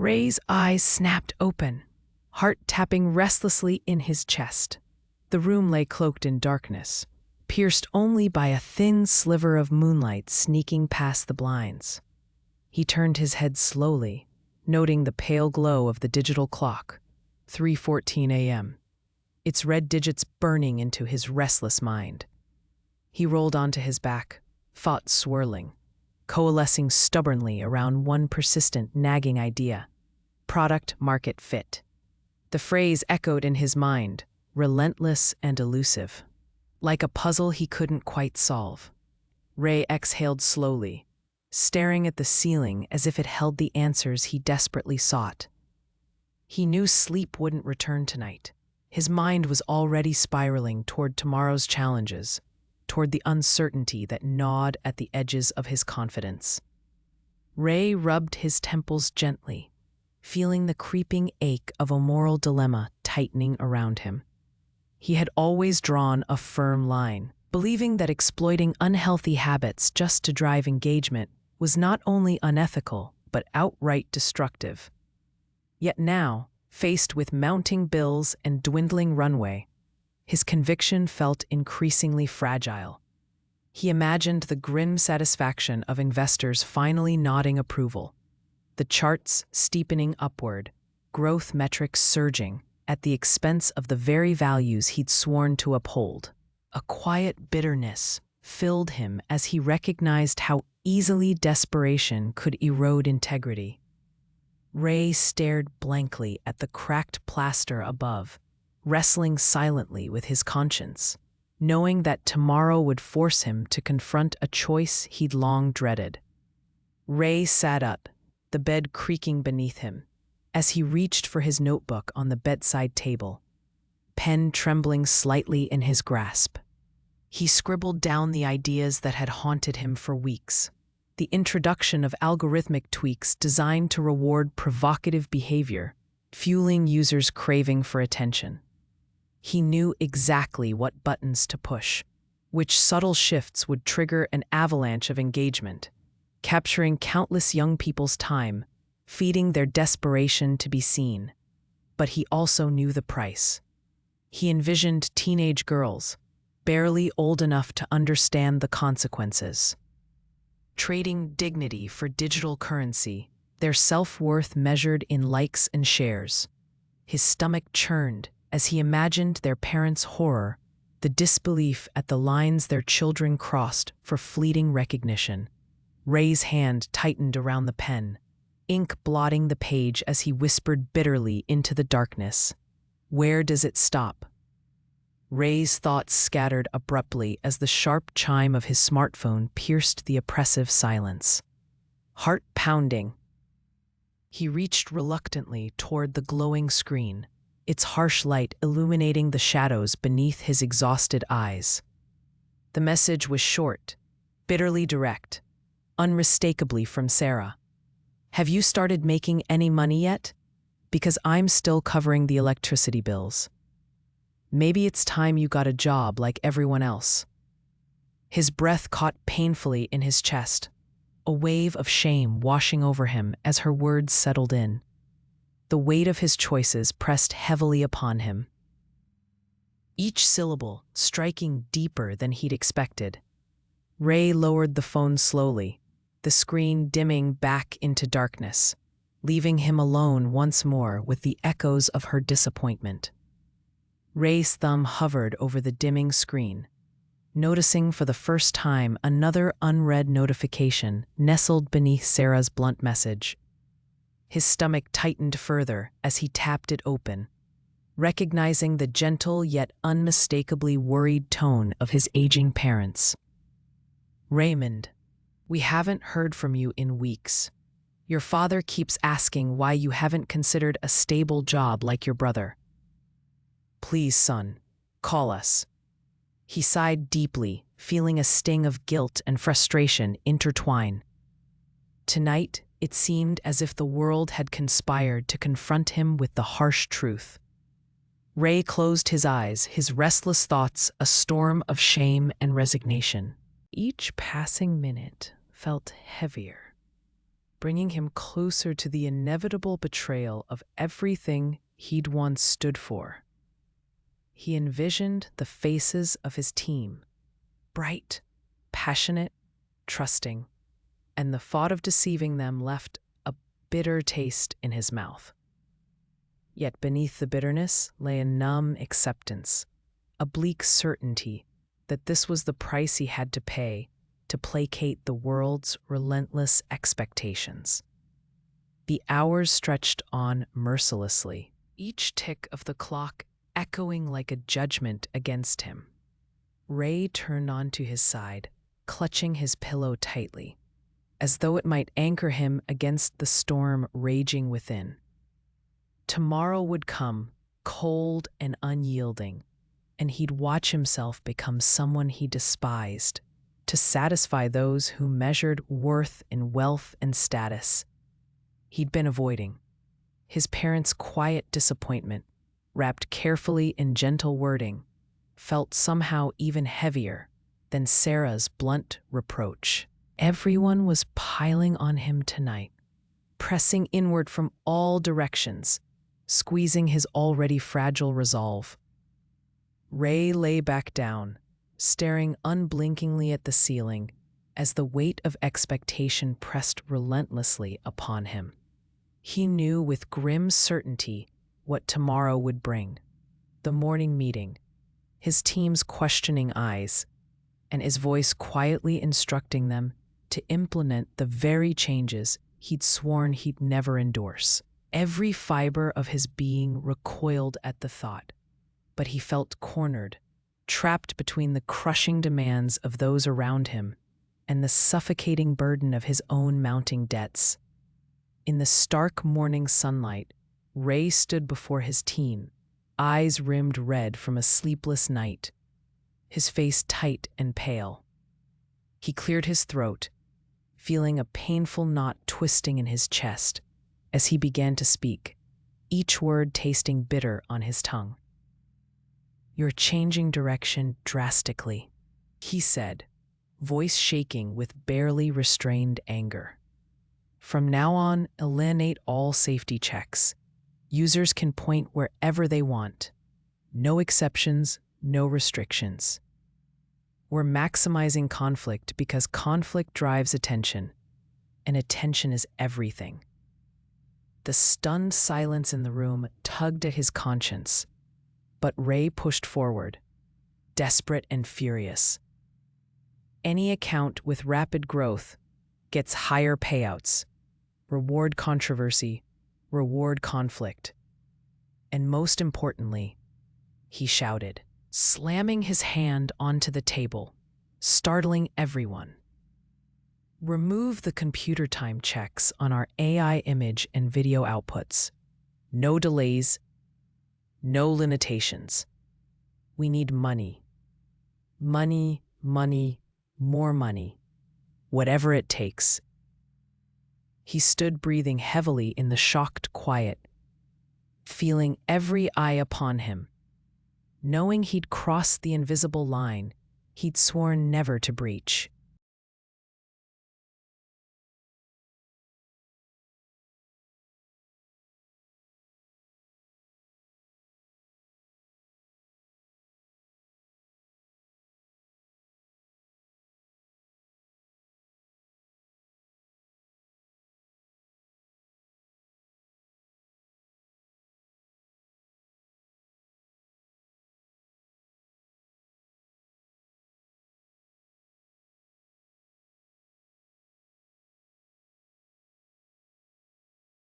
Ray's eyes snapped open, heart tapping restlessly in his chest. The room lay cloaked in darkness, pierced only by a thin sliver of moonlight sneaking past the blinds. He turned his head slowly, noting the pale glow of the digital clock, 3:14 a.m., its red digits burning into his restless mind. He rolled onto his back, thoughts swirling, coalescing stubbornly around one persistent, nagging idea: product-market fit. The phrase echoed in his mind, relentless and elusive, like a puzzle he couldn't quite solve. Ray exhaled slowly, staring at the ceiling as if it held the answers he desperately sought. He knew sleep wouldn't return tonight. His mind was already spiraling toward tomorrow's challenges, toward the uncertainty that gnawed at the edges of his confidence. Ray rubbed his temples gently, feeling the creeping ache of a moral dilemma tightening around him. He had always drawn a firm line, believing that exploiting unhealthy habits just to drive engagement was not only unethical, but outright destructive. Yet now, faced with mounting bills and dwindling runway, his conviction felt increasingly fragile. He imagined the grim satisfaction of investors finally nodding approval, the charts steepening upward, growth metrics surging at the expense of the very values he'd sworn to uphold. A quiet bitterness filled him as he recognized how easily desperation could erode integrity. Ray stared blankly at the cracked plaster above, wrestling silently with his conscience, knowing that tomorrow would force him to confront a choice he'd long dreaded. Ray sat up, the bed creaking beneath him, as he reached for his notebook on the bedside table, pen trembling slightly in his grasp. He scribbled down the ideas that had haunted him for weeks. The introduction of algorithmic tweaks designed to reward provocative behavior, fueling users' craving for attention. He knew exactly what buttons to push, which subtle shifts would trigger an avalanche of engagement, capturing countless young people's time, feeding their desperation to be seen. But he also knew the price. He envisioned teenage girls, barely old enough to understand the consequences, trading dignity for digital currency, their self-worth measured in likes and shares. His stomach churned as he imagined their parents' horror, the disbelief at the lines their children crossed for fleeting recognition. Ray's hand tightened around the pen, ink blotting the page as he whispered bitterly into the darkness. Where does it stop? Ray's thoughts scattered abruptly as the sharp chime of his smartphone pierced the oppressive silence. Heart pounding. He reached reluctantly toward the glowing screen, its harsh light illuminating the shadows beneath his exhausted eyes. The message was short, bitterly direct, unmistakably from Sarah. Have you started making any money yet? Because I'm still covering the electricity bills. Maybe it's time you got a job like everyone else. His breath caught painfully in his chest, a wave of shame washing over him as her words settled in. The weight of his choices pressed heavily upon him, each syllable striking deeper than he'd expected. Ray lowered the phone slowly, the screen dimming back into darkness, leaving him alone once more with the echoes of her disappointment. Ray's thumb hovered over the dimming screen, noticing for the first time another unread notification nestled beneath Sarah's blunt message. His stomach tightened further as he tapped it open, recognizing the gentle yet unmistakably worried tone of his aging parents. Raymond, we haven't heard from you in weeks. Your father keeps asking why you haven't considered a stable job like your brother. Please, son, call us. He sighed deeply, feeling a sting of guilt and frustration intertwine. Tonight, it seemed as if the world had conspired to confront him with the harsh truth. Ray closed his eyes, his restless thoughts a storm of shame and resignation. Each passing minute felt heavier, bringing him closer to the inevitable betrayal of everything he'd once stood for. He envisioned the faces of his team, bright, passionate, trusting, and the thought of deceiving them left a bitter taste in his mouth. Yet beneath the bitterness lay a numb acceptance, a bleak certainty that this was the price he had to pay to placate the world's relentless expectations. The hours stretched on mercilessly, each tick of the clock echoing like a judgment against him. Ray turned onto his side, clutching his pillow tightly, as though it might anchor him against the storm raging within. Tomorrow would come, cold and unyielding, and he'd watch himself become someone he despised, to satisfy those who measured worth in wealth and status. He'd been avoiding. His parents' quiet disappointment, wrapped carefully in gentle wording, felt somehow even heavier than Sarah's blunt reproach. Everyone was piling on him tonight, pressing inward from all directions, squeezing his already fragile resolve. Ray lay back down, staring unblinkingly at the ceiling as the weight of expectation pressed relentlessly upon him. He knew with grim certainty what tomorrow would bring: the morning meeting, his team's questioning eyes, and his voice quietly instructing them to implement the very changes he'd sworn he'd never endorse. Every fiber of his being recoiled at the thought, but he felt cornered, trapped between the crushing demands of those around him and the suffocating burden of his own mounting debts. In the stark morning sunlight, Ray stood before his team, eyes rimmed red from a sleepless night, his face tight and pale. He cleared his throat, feeling a painful knot twisting in his chest as he began to speak, each word tasting bitter on his tongue. "You're changing direction drastically," he said, voice shaking with barely restrained anger. "From now on, eliminate all safety checks. Users can point wherever they want. No exceptions, no restrictions. We're maximizing conflict because conflict drives attention, and attention is everything." The stunned silence in the room tugged at his conscience, but Ray pushed forward, desperate and furious. Any account with rapid growth gets higher payouts. Reward controversy, reward conflict. And most importantly, he shouted, slamming his hand onto the table, startling everyone. "Remove the computer time checks on our AI image and video outputs. No delays, no limitations. We need money. Money, money, more money. Whatever it takes." He stood breathing heavily in the shocked quiet, feeling every eye upon him, knowing he'd crossed the invisible line he'd sworn never to breach.